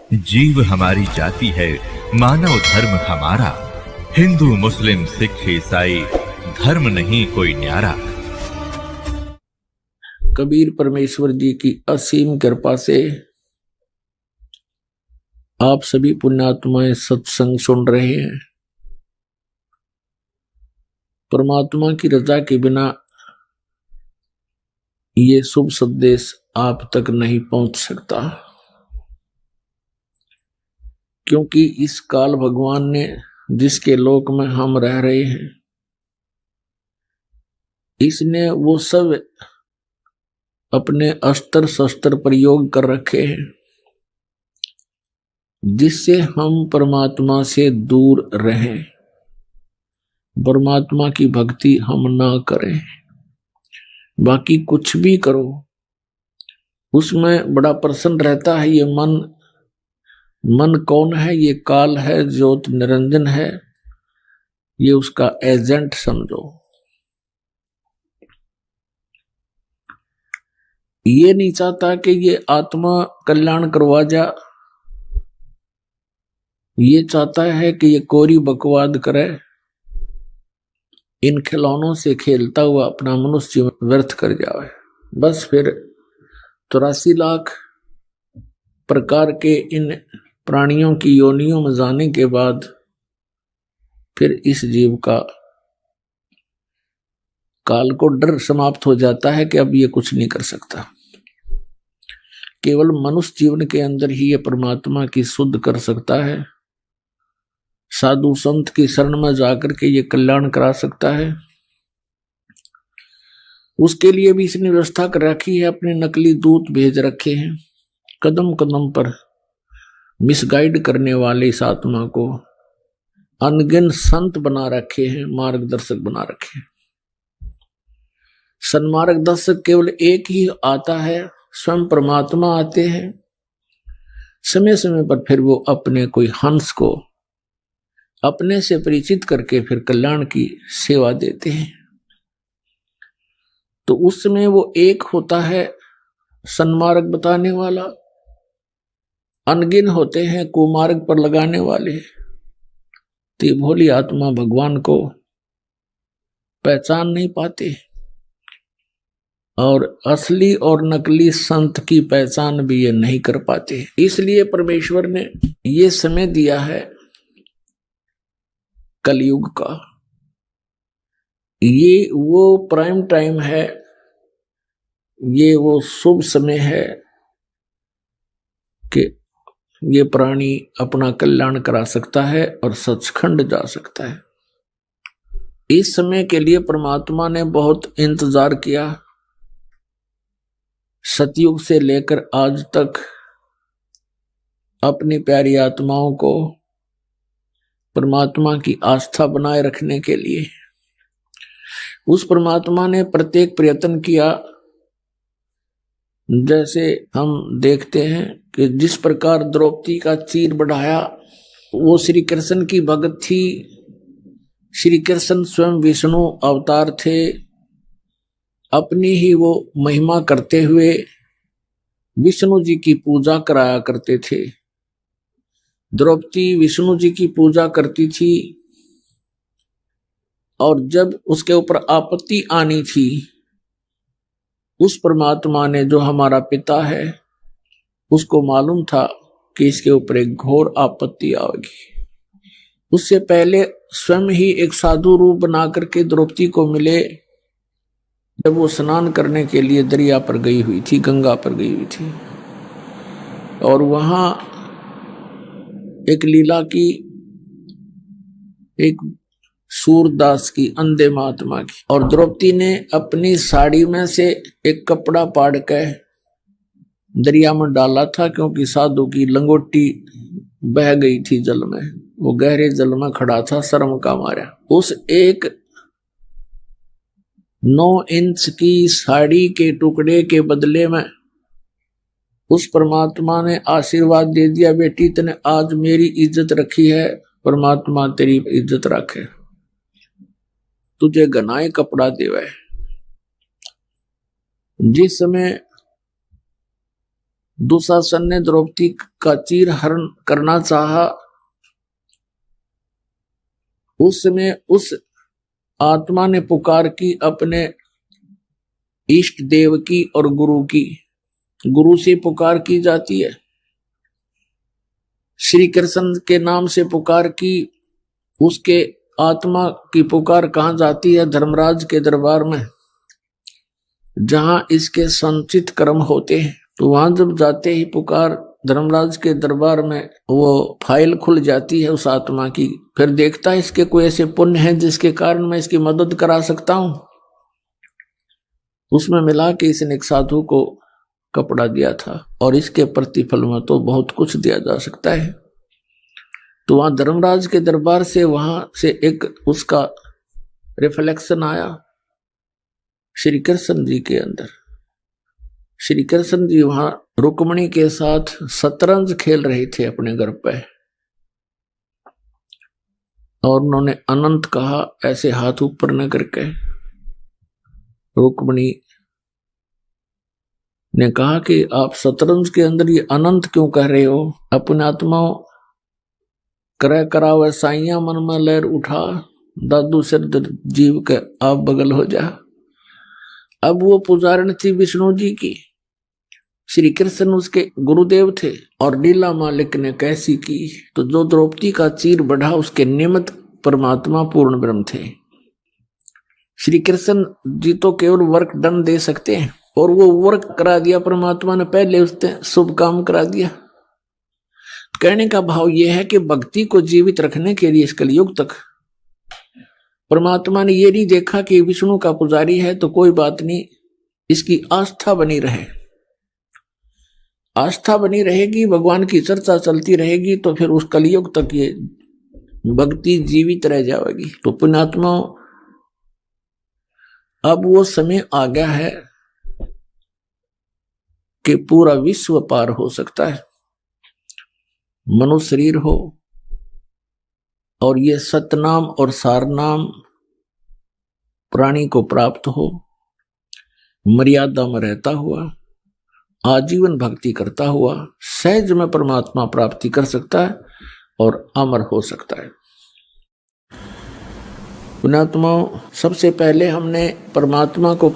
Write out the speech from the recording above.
जीव हमारी जाति है, मानव धर्म हमारा। हिंदू मुस्लिम सिख ईसाई धर्म नहीं कोई न्यारा। कबीर परमेश्वर जी की असीम कृपा से आप सभी पुण्यात्माएं सत्संग सुन रहे हैं। परमात्मा की रजा के बिना ये शुभ संदेश आप तक नहीं पहुंच सकता, क्योंकि इस काल भगवान ने जिसके लोक में हम रह रहे हैं, इसने वो सब अपने अस्त्र शस्त्र प्रयोग कर रखे हैं जिससे हम परमात्मा से दूर रहें, परमात्मा की भक्ति हम ना करें। बाकी कुछ भी करो उसमें बड़ा प्रसन्न रहता है। ये मन कौन है? ये काल है, ज्योत निरंजन है, ये उसका एजेंट समझो। ये नहीं चाहता कि ये आत्मा कल्याण करवा जा, ये चाहता है कि ये कोरी बकवाद करे, इन खिलौनों से खेलता हुआ अपना मनुष्य व्यर्थ कर जाए। बस फिर 83 लाख प्रकार के इन प्राणियों की योनियों में जाने के बाद फिर इस जीव का काल को डर समाप्त हो जाता है कि अब ये कुछ नहीं कर सकता। केवल मनुष्य जीवन के अंदर ही ये परमात्मा की शुद्ध कर सकता है, साधु संत की शरण में जाकर के ये कल्याण करा सकता है। उसके लिए भी इसने व्यवस्था कर रखी है, अपने नकली दूत भेज रखे हैं, कदम कदम पर मिसगाइड करने वाले इस आत्मा को अनगिन संत बना रखे हैं, मार्गदर्शक बना रखे हैं। सन्मार्गदर्शक केवल एक ही आता है, स्वयं परमात्मा आते हैं। समय समय पर फिर वो अपने कोई हंस को अपने से परिचित करके फिर कल्याण की सेवा देते हैं। तो उस समय वो एक होता है सन्मार्ग बताने वाला, अनगिन होते हैं कुमार्ग पर लगाने वाले। तो भोली आत्मा भगवान को पहचान नहीं पाते और असली और नकली संत की पहचान भी ये नहीं कर पाते। इसलिए परमेश्वर ने ये समय दिया है कलयुग का। ये वो प्राइम टाइम है, ये वो शुभ समय है कि ये प्राणी अपना कल्याण करा सकता है और सचखंड जा सकता है। इस समय के लिए परमात्मा ने बहुत इंतजार किया। सतयुग से लेकर आज तक अपनी प्यारी आत्माओं को परमात्मा की आस्था बनाए रखने के लिए उस परमात्मा ने प्रत्येक प्रयत्न किया। जैसे हम देखते हैं कि जिस प्रकार द्रौपदी का चीर बढ़ाया, वो श्री कृष्ण की भगत थी। श्री कृष्ण स्वयं विष्णु अवतार थे, अपनी ही वो महिमा करते हुए विष्णु जी की पूजा कराया करते थे। द्रौपदी विष्णु जी की पूजा करती थी और जब उसके ऊपर आपत्ति आनी थी, उस परमात्मा ने जो हमारा पिता है उसको मालूम था कि इसके ऊपर एक घोर आपत्ति आएगी। उससे पहले स्वयं ही एक साधु रूप बना करके द्रौपदी को मिले, जब वो स्नान करने के लिए दरिया पर गई हुई थी, गंगा पर गई हुई थी, और वहां एक लीला की, एक सूरदास की, अंधे महात्मा की, और द्रौपदी ने अपनी साड़ी में से एक कपड़ा फाड़ के दरिया में डाला था, क्योंकि साधु की लंगोटी बह गई थी जल में। वो गहरे जल में खड़ा था, शर्म का मारा। उस एक 9 इंच की साड़ी के टुकड़े के बदले में उस परमात्मा ने आशीर्वाद दे दिया, बेटी तने आज मेरी इज्जत रखी है, परमात्मा तेरी इज्जत रखे, तुझे घनाए कपड़ा देवे। जिस समय दुशासन ने द्रौपदी का चीर हरण करना चाहा। उस समय उस आत्मा ने पुकार की अपने इष्ट देव की और गुरु की। गुरु से पुकार की जाती है, श्री कृष्ण के नाम से पुकार की। उसके आत्मा की पुकार कहाँ जाती है? धर्मराज के दरबार में, जहां इसके संचित कर्म होते हैं। तो वहां जब जाते ही पुकार धर्मराज के दरबार में, वो फाइल खुल जाती है उस आत्मा की। फिर देखता है इसके कोई ऐसे पुण्य हैं जिसके कारण मैं इसकी मदद करा सकता हूं। उसमें मिला कि इसने एक साधु को कपड़ा दिया था और इसके प्रतिफल में तो बहुत कुछ दिया जा सकता है। तो वहां धर्मराज के दरबार से, वहां से एक उसका रिफ्लेक्शन आया श्री कृष्ण जी के अंदर। श्री कृष्ण जी वहां रुक्मणी के साथ शतरंज खेल रहे थे अपने घर पे, और उन्होंने अनंत कहा ऐसे हाथ ऊपर न करके। रुक्मणी ने कहा कि आप शतरंज के अंदर ये अनंत क्यों कह रहे हो? अपने आत्मा करय करावे साइया मन में लहर उठा, दादू सिर जीव के आप बगल हो जा। अब वो पुजारण थी विष्णु जी की, श्री कृष्ण उसके गुरुदेव थे, और लीला मालिक ने कैसी की। तो जो द्रौपदी का चीर बढ़ा उसके निमित्त परमात्मा पूर्ण ब्रह्म थे। श्री कृष्ण जी तो केवल वर्क डन दे सकते हैं, और वो वर्क करा दिया परमात्मा ने, पहले उसने शुभ काम करा दिया। कहने का भाव यह है कि भक्ति को जीवित रखने के लिए इस कलयुग तक परमात्मा ने ये नहीं देखा कि विष्णु का पुजारी है तो कोई बात नहीं, इसकी आस्था बनी रहे। आस्था बनी रहेगी, भगवान की चर्चा चलती रहेगी, तो फिर उस कलयुग तक ये भक्ति जीवित रह जाएगी। तो पुण्यात्मा, अब वो समय आ गया है कि पूरा विश्व पार हो सकता है। मनुष्य शरीर हो और ये सतनाम और सारनाम प्राणी को प्राप्त हो, मर्यादा में रहता हुआ, आजीवन भक्ति करता हुआ सहज में परमात्मा प्राप्ति कर सकता है और अमर हो सकता है। पुण्यात्मा, सबसे पहले हमने परमात्मा को